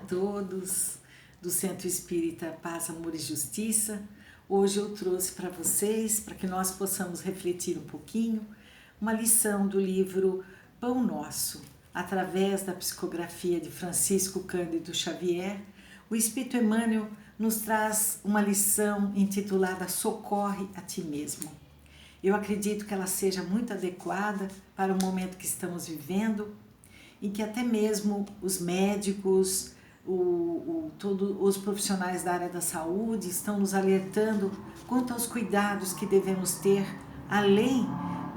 todos do Centro Espírita Paz, Amor e Justiça. Hoje eu trouxe para vocês, para que nós possamos refletir um pouquinho, uma lição do livro Pão Nosso, através da psicografia de Francisco Cândido Xavier. O Espírito Emmanuel nos traz uma lição intitulada Socorre a Ti Mesmo. Eu acredito que ela seja muito adequada para o momento que estamos vivendo, em que até mesmo os médicos, todos os profissionais da área da saúde estão nos alertando quanto aos cuidados que devemos ter, além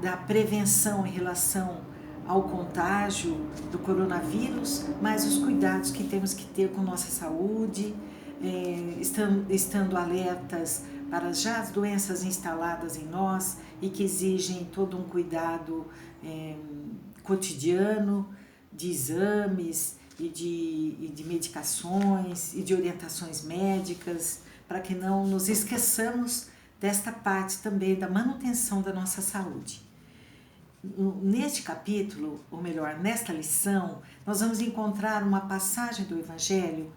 da prevenção em relação ao contágio do coronavírus, mas os cuidados que temos que ter com nossa saúde, estando alertas para já as doenças instaladas em nós e que exigem todo um cuidado cotidiano, de exames e de medicações e de orientações médicas, para que não nos esqueçamos desta parte também da manutenção da nossa saúde. Neste capítulo, ou melhor, nesta lição, nós vamos encontrar uma passagem do Evangelho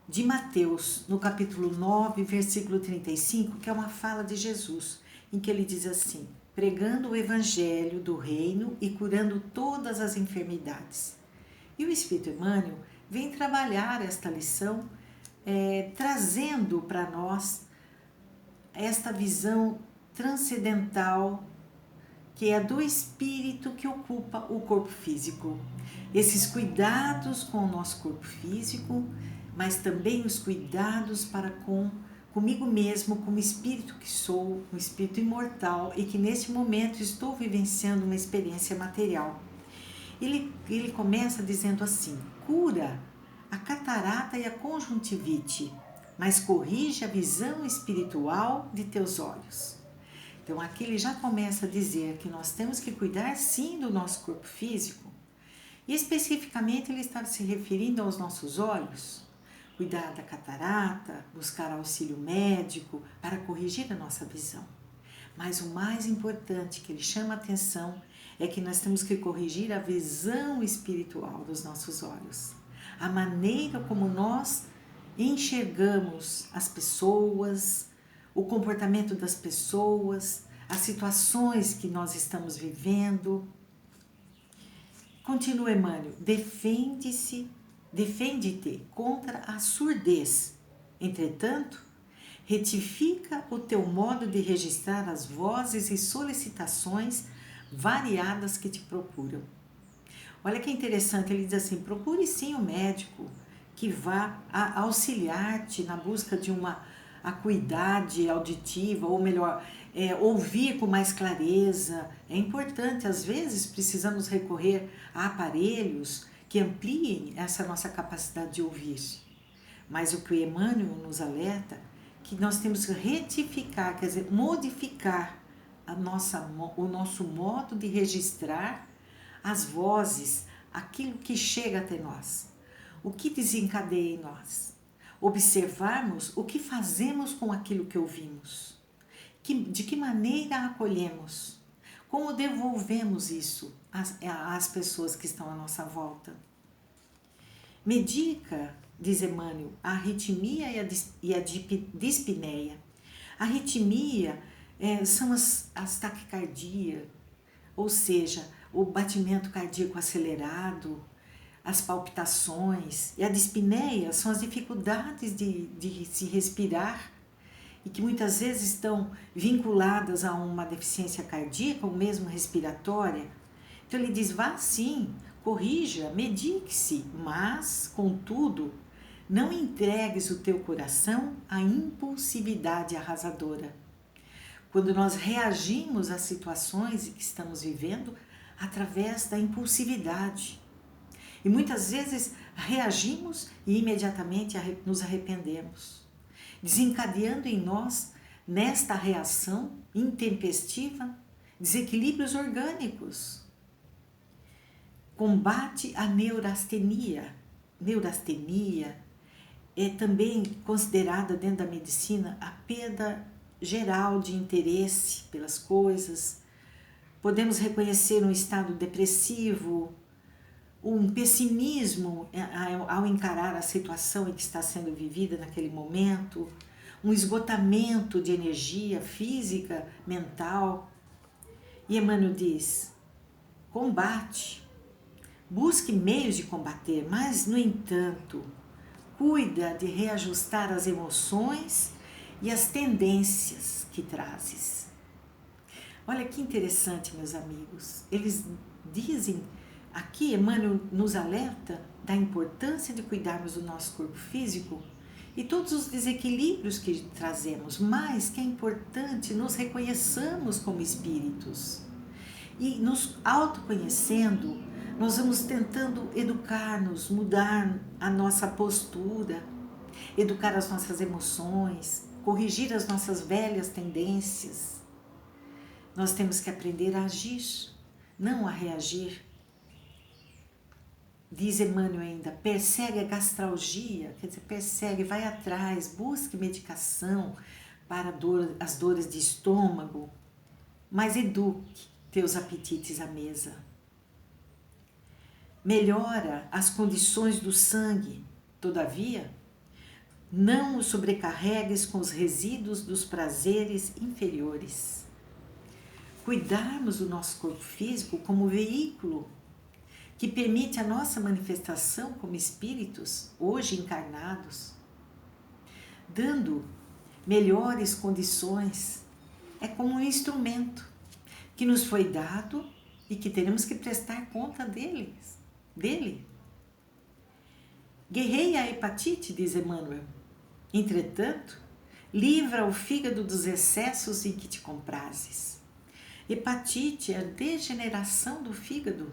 de Mateus, no capítulo 9, versículo 35, que é uma fala de Jesus, em que ele diz assim: pregando o Evangelho do Reino e curando todas as enfermidades. E o Espírito Emmanuel vem trabalhar esta lição, trazendo para nós esta visão transcendental, que é do Espírito que ocupa o corpo físico. Esses cuidados com o nosso corpo físico, mas também os cuidados para comigo mesmo, como espírito que sou, um espírito imortal e que neste momento estou vivenciando uma experiência material. Ele começa dizendo assim: cura a catarata e a conjuntivite, mas corrige a visão espiritual de teus olhos. Então aqui ele já começa a dizer que nós temos que cuidar sim do nosso corpo físico, e especificamente ele está se referindo aos nossos olhos. Cuidar da catarata, buscar auxílio médico para corrigir a nossa visão. Mas o mais importante que ele chama a atenção é que nós temos que corrigir a visão espiritual dos nossos olhos. A maneira como nós enxergamos as pessoas, o comportamento das pessoas, as situações que nós estamos vivendo. Continua Emmanuel: defende-te contra a surdez. Entretanto, retifica o teu modo de registrar as vozes e solicitações variadas que te procuram. Olha que interessante, ele diz assim: procure sim o médico que vá auxiliar-te na busca de uma acuidade auditiva, ou melhor, ouvir com mais clareza. É importante, às vezes precisamos recorrer a aparelhos que ampliem essa nossa capacidade de ouvir. Mas o que o Emmanuel nos alerta, que nós temos que retificar, quer dizer, modificar o nosso modo de registrar as vozes, aquilo que chega até nós, o que desencadeia em nós. Observarmos o que fazemos com aquilo que ouvimos, de que maneira acolhemos, como devolvemos isso às pessoas que estão à nossa volta. Medica, diz Emmanuel, a arritmia e a dispneia. A arritmia são as taquicardias, ou seja, o batimento cardíaco acelerado, as palpitações, e a dispneia são as dificuldades de se respirar e que muitas vezes estão vinculadas a uma deficiência cardíaca ou mesmo respiratória. Então ele diz: vá sim, corrija, medique-se, mas, contudo, não entregues o teu coração à impulsividade arrasadora. Quando nós reagimos às situações que estamos vivendo através da impulsividade. E muitas vezes reagimos e imediatamente nos arrependemos, desencadeando em nós, nesta reação intempestiva, desequilíbrios orgânicos. Combate a neurastenia. Neurastenia é também considerada dentro da medicina a perda geral de interesse pelas coisas. Podemos reconhecer um estado depressivo, um pessimismo ao encarar a situação em que está sendo vivida naquele momento, um esgotamento de energia física, mental. E Emmanuel diz: combate, busque meios de combater, mas, no entanto, cuida de reajustar as emoções e as tendências que trazes. Olha que interessante, meus amigos. Eles dizem, aqui Emmanuel nos alerta da importância de cuidarmos do nosso corpo físico e todos os desequilíbrios que trazemos, mas que é importante nos reconheçamos como espíritos. E nos autoconhecendo, nós vamos tentando educar-nos, mudar a nossa postura, educar as nossas emoções, corrigir as nossas velhas tendências. Nós temos que aprender a agir, não a reagir. Diz Emmanuel ainda, persegue a gastralgia, quer dizer, persegue, vai atrás, busque medicação para as dores de estômago, mas eduque teus apetites à mesa. Melhora as condições do sangue, todavia, não o sobrecarregues com os resíduos dos prazeres inferiores. Cuidarmos do nosso corpo físico como veículo que permite a nossa manifestação como espíritos, hoje encarnados, dando melhores condições, é como um instrumento que nos foi dado e que teremos que prestar conta dele. Guerreia a hepatite, diz Emmanuel. Entretanto, livra o fígado dos excessos em que te comprases. Hepatite é a degeneração do fígado.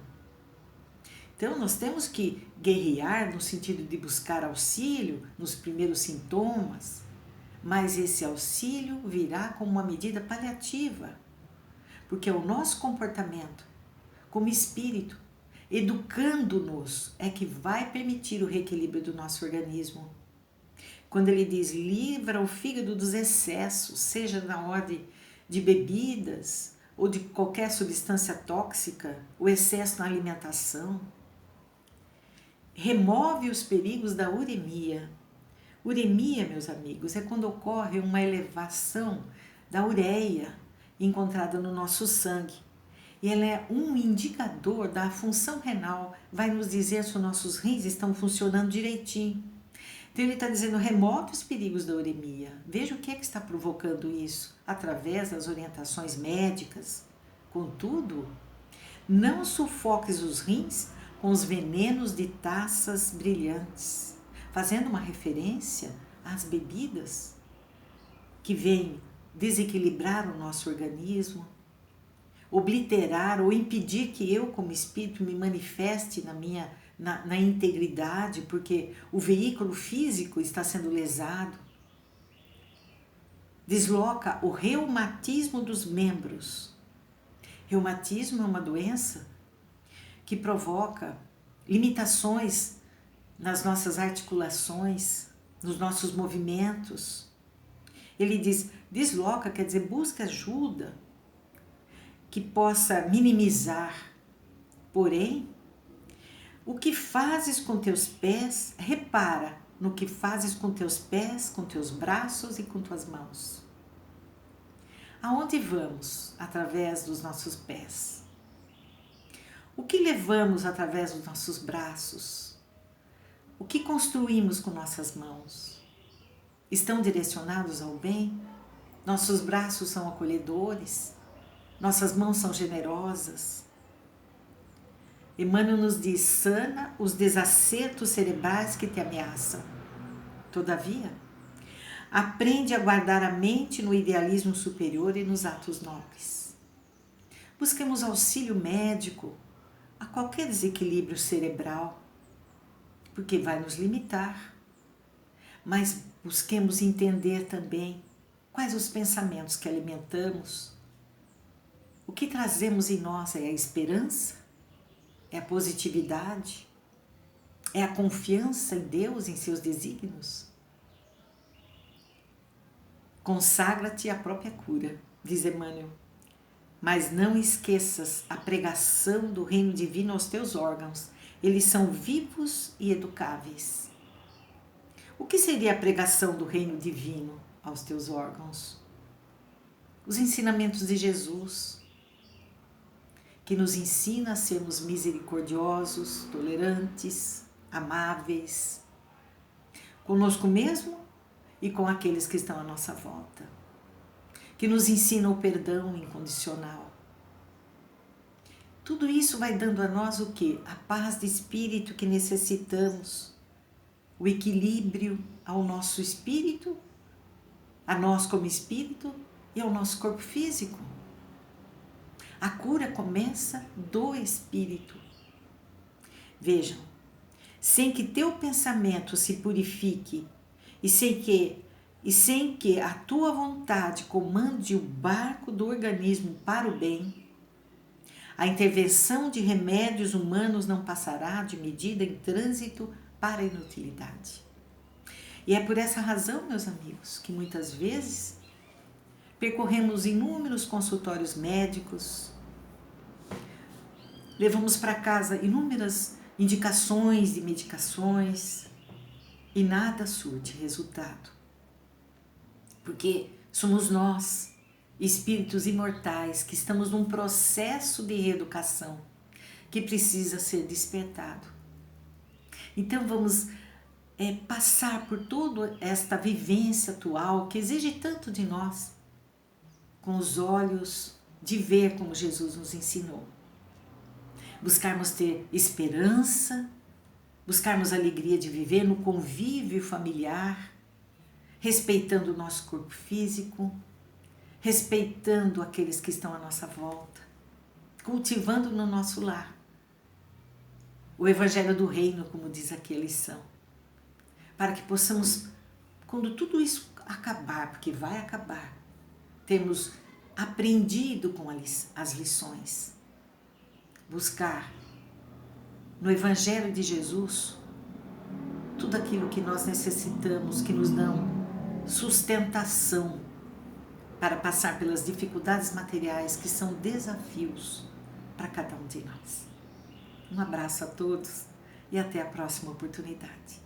Então, nós temos que guerrear no sentido de buscar auxílio nos primeiros sintomas, mas esse auxílio virá como uma medida paliativa, porque é o nosso comportamento como espírito, educando-nos, é que vai permitir o reequilíbrio do nosso organismo. Quando ele diz, livra o fígado dos excessos, seja na ordem de bebidas ou de qualquer substância tóxica, o excesso na alimentação, remove os perigos da uremia. Uremia, meus amigos, é quando ocorre uma elevação da ureia encontrada no nosso sangue. E ela é um indicador da função renal, vai nos dizer se os nossos rins estão funcionando direitinho. Então ele está dizendo, remove os perigos da uremia. Veja o que é que está provocando isso, através das orientações médicas. Contudo, não sufoques os rins com os venenos de taças brilhantes, fazendo uma referência às bebidas que vêm desequilibrar o nosso organismo, obliterar ou impedir que eu, como espírito, me manifeste na integridade, porque o veículo físico está sendo lesado. Desloca o reumatismo dos membros. Reumatismo é uma doença que provoca limitações nas nossas articulações, nos nossos movimentos. Ele diz, desloca, quer dizer, busca ajuda que possa minimizar. Porém, o que fazes com teus pés, repara no que fazes com teus pés, com teus braços e com tuas mãos. Aonde vamos através dos nossos pés? O que levamos através dos nossos braços? O que construímos com nossas mãos? Estão direcionados ao bem? Nossos braços são acolhedores? Nossas mãos são generosas? Emmanuel nos diz, sana os desacertos cerebrais que te ameaçam. Todavia, aprende a guardar a mente no idealismo superior e nos atos nobres. Busquemos auxílio médico a qualquer desequilíbrio cerebral, porque vai nos limitar. Mas busquemos entender também quais os pensamentos que alimentamos. O que trazemos em nós é a esperança? É a positividade? É a confiança em Deus, em seus desígnios? Consagra-te à própria cura, diz Emmanuel. Mas não esqueças a pregação do reino divino aos teus órgãos. eles são vivos e educáveis. O que seria a pregação do reino divino aos teus órgãos? Os ensinamentos de Jesus, que nos ensina a sermos misericordiosos, tolerantes, amáveis, conosco mesmo e com aqueles que estão à nossa volta, que nos ensina o perdão incondicional. Tudo isso vai dando a nós o quê? A paz de espírito que necessitamos, o equilíbrio ao nosso espírito, a nós como espírito e ao nosso corpo físico. A cura começa do espírito. Vejam, sem que teu pensamento se purifique e sem que a tua vontade comande o barco do organismo para o bem, a intervenção de remédios humanos não passará de medida em trânsito para a inutilidade. E é por essa razão, meus amigos, que muitas vezes percorremos inúmeros consultórios médicos, levamos para casa inúmeras indicações de medicações e nada surte resultado. Porque somos nós, espíritos imortais, que estamos num processo de reeducação que precisa ser despertado. Então vamos passar por toda esta vivência atual que exige tanto de nós, com os olhos de ver como Jesus nos ensinou. Buscarmos ter esperança, buscarmos a alegria de viver no convívio familiar, respeitando o nosso corpo físico, respeitando aqueles que estão à nossa volta, cultivando no nosso lar o Evangelho do Reino, como diz aqui a lição, para que possamos, quando tudo isso acabar, porque vai acabar, termos aprendido com as lições, buscar no Evangelho de Jesus tudo aquilo que nós necessitamos, que nos dão sustentação para passar pelas dificuldades materiais que são desafios para cada um de nós. Um abraço a todos e até a próxima oportunidade.